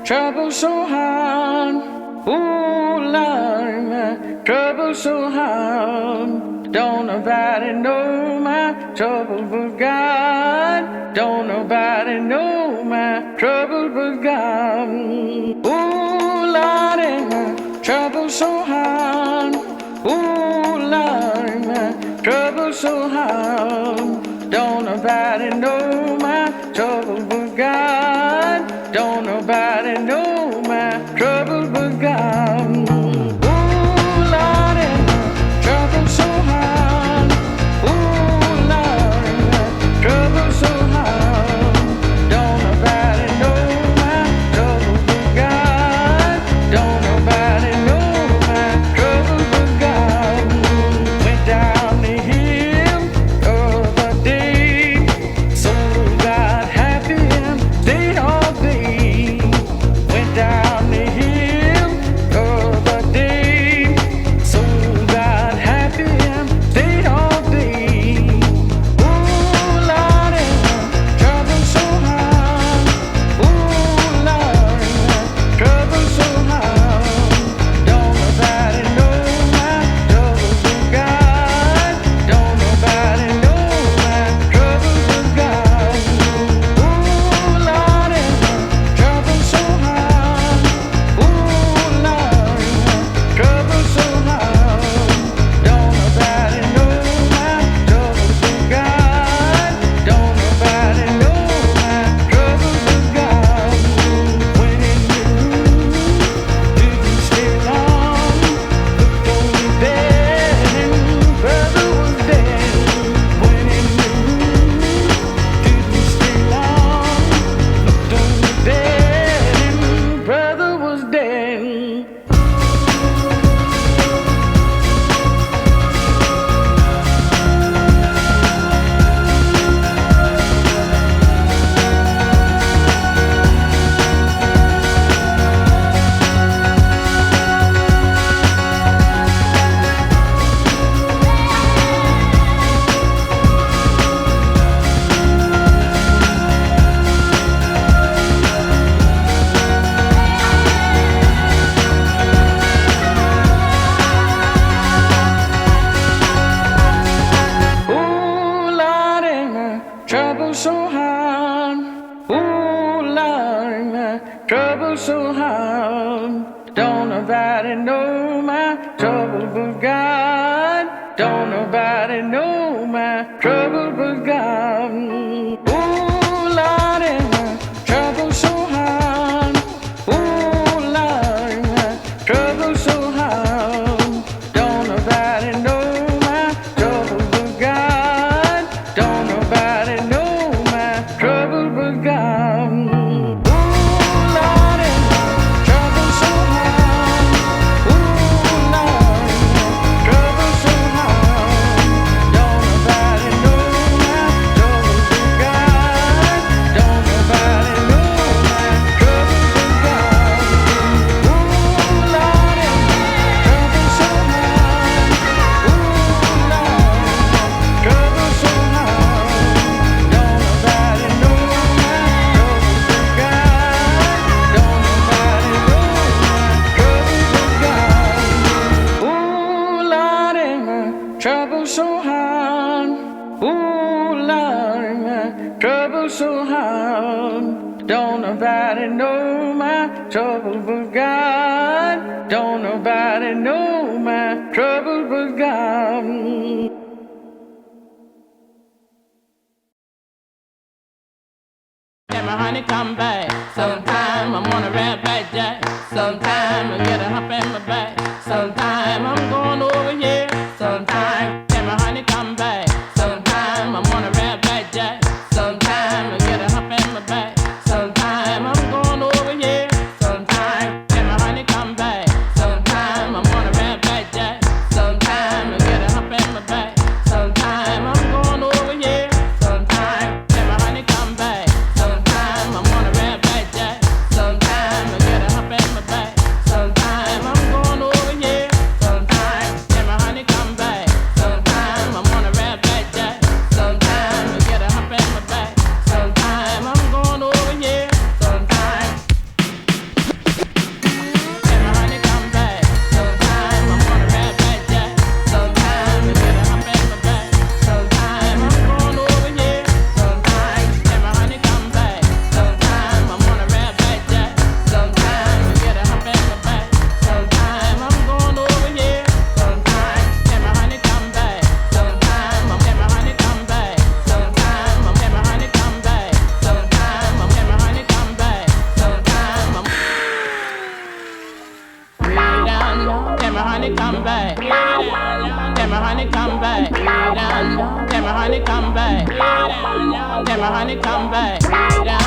trouble so hard. Ooh, Lord, my trouble so hard. Don't nobody know my trouble but God. Don't nobody know my trouble but God. Ooh, Lord, my trouble so hard. Ooh, Lord, my trouble so hard. Don't nobody know my trouble but God. Don't nobody know my trouble but God. Ooh, Lordy, my trouble so hard. Ooh, Lordy, my trouble so hard. Don't nobody know my trouble but God. Don't nobody know my trouble but God. Went down the hill the other day, so got happy and stayed all day. Went down the hill the other day, so got happy and stayed all day. Ooh, Lordy, my trouble so hard. Ooh, Lordy, my trouble so hard. Don't nobody know my trouble but God. Don't nobody know my trouble but God. Ooh, Lordy, my trouble so hard. Ooh, Lordy, my trouble so hard. Don't nobody know my trouble but God. Don't nobody know my trouble but God. Went in the room, didn't stay long. Looked on the bed and brother was dead. Went in the room, didn't stay long. Looked on the bed and brother was dead. Ooh, Lordy, my trouble so hard. Ooh, Lordy, my trouble so hard. Don't nobody know my trouble but God. Don't nobody know my trouble but God. Ooh, Lordy, my trouble so hard. Ooh, Lordy, my trouble so hard. Don't nobody know my trouble but God. Don't nobody know my trouble but God. Ooh, Lordy, my trouble so hard. Ooh, Lordy, my trouble so hard. Don't nobody know my trouble but God. Don't nobody know my trouble but God. Ooh, Lordy, my trouble so hard. Ooh, Lordy, my trouble so hard. Don't nobody know my trouble but God. Don't nobody know my trouble but God. Ooh, Lordy, my trouble so hard. Ooh, Lordy, my trouble so hard. Don't nobody know my trouble but God. Don't nobody know my trouble but God. Can my honey come back? Sometime I'm on a red back jack. Sometime I get a hump in my back. Sometime I'm going over here. Sometime can my honey come back? Sometime I'm on a red back jack. Sometime I get a hump in my back. Sometime I'm going over here. Sometime can my honey come back? Sometime I'm on a red back jack. Sometime I get a hump in my back. Sometime I'm going over here. Sometime can my honey come back? Sometime I'm on a red back jack. Sometime I get a hump in my back. Sometime I'm going over here. Sometime can my honey back. Tell me honey come back. Tell me honey come back.